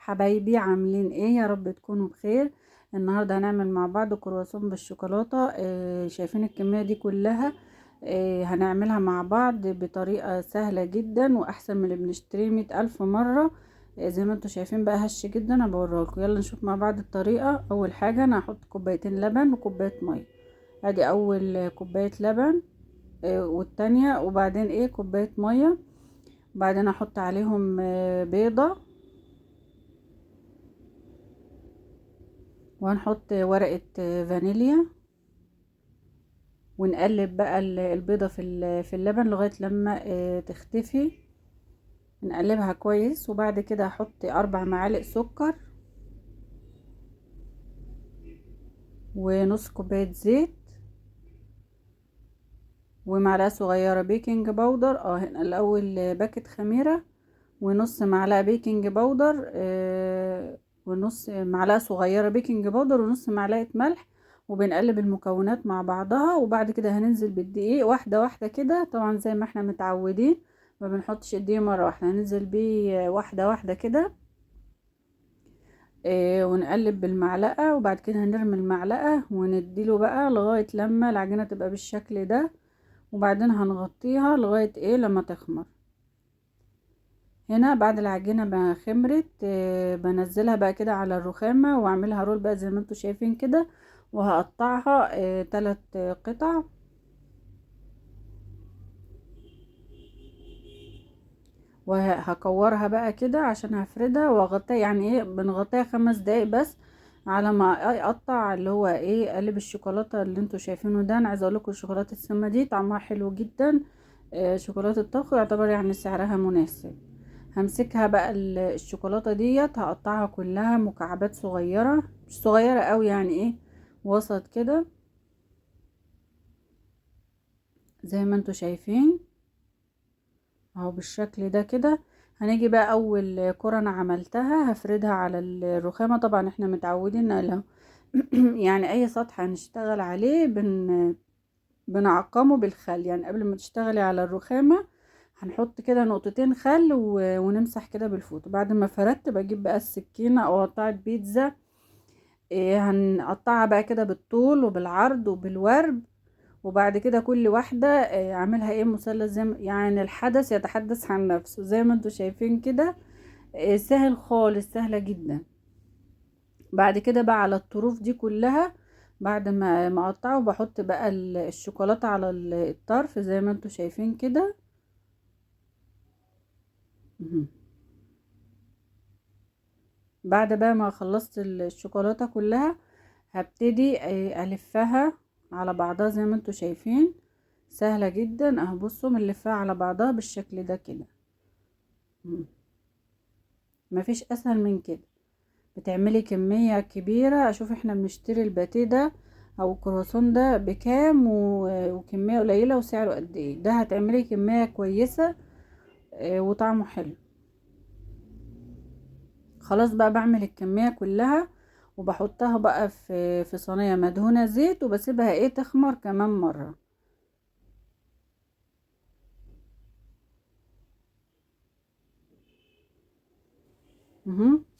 حبايبي عاملين ايه؟ يا رب تكونوا بخير. النهارده هنعمل مع بعض كرواسون بالشوكولاته. شايفين الكميه دي كلها؟ هنعملها مع بعض بطريقه سهله جدا واحسن من اللي بنشتريه 100,000 مره. زي ما انتوا شايفين بقى هش جدا. انا بوريهالكوا، يلا نشوف مع بعض الطريقه. اول حاجه انا هحط كوبايتين لبن وكوبايه ميه. ادي اول كوبايه لبن، والتانية، وبعدين كوبايه ميه. بعدين احط عليهم بيضه، وهنحط ورقة فانيليا، ونقلب بقى البيضة في اللبن لغاية لما تختفي. نقلبها كويس، وبعد كده هحط 4 معالق سكر، ونص كوباية زيت، ومعلقة صغيرة بيكنج باودر. هنا الاول باكت خميرة، ونص معلقة بيكنج باودر، ونص معلقة صغيرة بيكنج باودر، ونص معلقة ملح. وبنقلب المكونات مع بعضها، وبعد كده هننزل بالدقيق واحدة واحدة كده، طبعا زي ما احنا متعودين. ما بنحطش الدقيق مرة واحدة، هننزل بيه واحدة واحدة كده. ونقلب بالمعلقة، وبعد كده هنرمي المعلقة ونديله بقى لغاية لما العجينة تبقى بالشكل ده. وبعدين هنغطيها لغاية لما تخمر. هنا بعد العجينة ما خمرت، بنزلها بقى كده على الرخامة، واعملها رول بقى زي ما انتوا شايفين كده. وهقطعها 3 قطع، وهكورها بقى كده عشان هفردها واغطيها. يعني بنغطيها 5 دقايق بس، على ما اقطع اللي هو قالب الشوكولاتة اللي انتوا شايفينه ده. انا عايزه اقول لكم الشوكولاتة السما دي طعمها حلو جدا. شوكولاتة الطبخ يعتبر يعني سعرها مناسب. همسكها بقى الشوكولاتة ديت، هقطعها كلها مكعبات صغيرة، مش صغيرة قوي، يعني وسط كده زي ما انتوا شايفين اهو بالشكل ده كده. هنيجي بقى اول كرة انا عملتها هفردها على الرخامة. طبعا احنا متعودين لو يعني اي سطح هنشتغل عليه بنعقمه بالخل. يعني قبل ما تشتغلي على الرخامة هنحط كده نقطتين خل ونمسح كده بالفوط. بعد ما فردت بجيب بقى السكينة او قطعة بيتزا. هنقطعها بقى كده بالطول وبالعرض وبالورب. وبعد كده كل واحدة اعملها مثلث، زي يعني الحدث يتحدث عن نفسه زي ما انتوا شايفين كده. سهل خالص، سهلة جدا. بعد كده بقى على الطروف دي كلها، بعد ما اقطعه بحط بقى الشوكولاتة على الطرف زي ما انتوا شايفين كده. مهم. بعد بقى ما خلصت الشوكولاتة كلها هبتدي الفها على بعضها زي ما انتوا شايفين. سهلة جدا اهو، بصوا بنلفها على بعضها بالشكل ده كده. مم. مفيش اسهل من كده. بتعملي كمية كبيرة. اشوف احنا بنشتري الباتيه ده او الكرواسون ده بكام وكمية قليلة وسعره قد ايه. ده هتعملي كمية كويسة وطعمه حلو. خلاص بقى بعمل الكمية كلها، وبحطها بقى في صينية مدهونة زيت، وبسيبها تخمر كمان مرة.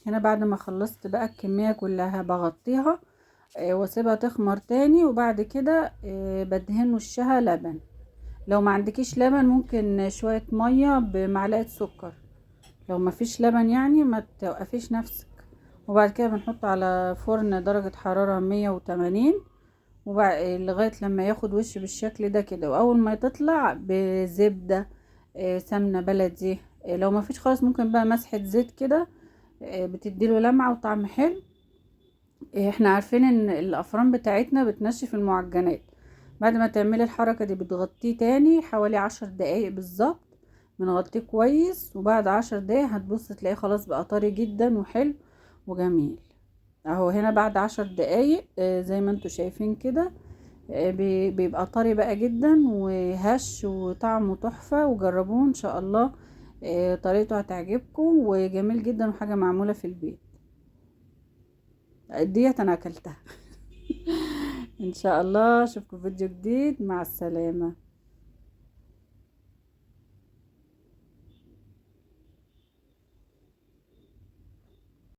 هنا بعد ما خلصت بقى الكمية كلها بغطيها واسيبها تخمر تاني. وبعد كده بدهن وشها لبن. لو ما عندكيش لبن ممكن شوية مية بمعلقة سكر. لو ما فيش لبن يعني ما توقفيش نفسك. وبعد كده بنحط على فرن درجة حرارة 180، وبعد لغاية لما ياخد وش بالشكل ده كده. واول ما تطلع بزبدة سمنة بلدي. لو ما فيش خالص ممكن بقى مسحة زيت كده، بتديله لمعة وطعم حلو. احنا عارفين ان الافران بتاعتنا بتنشف المعجنات. بعد ما تعملي الحركة دي بتغطيه تاني حوالي 10 دقايق بالظبط. بنغطيه كويس، وبعد 10 دقايق هتبص تلاقيه خلاص بقى طري جدا وحلو وجميل. اهو هنا بعد 10 دقايق زي ما انتوا شايفين كده بيبقى طري بقى جدا وهش وطعمه تحفة. وجربوه ان شاء الله. طريقته هتعجبكم وجميل جدا، وحاجة معمولة في البيت. ديت انا اكلتها. ان شاء الله اشوفكم فيديو جديد. مع السلامة.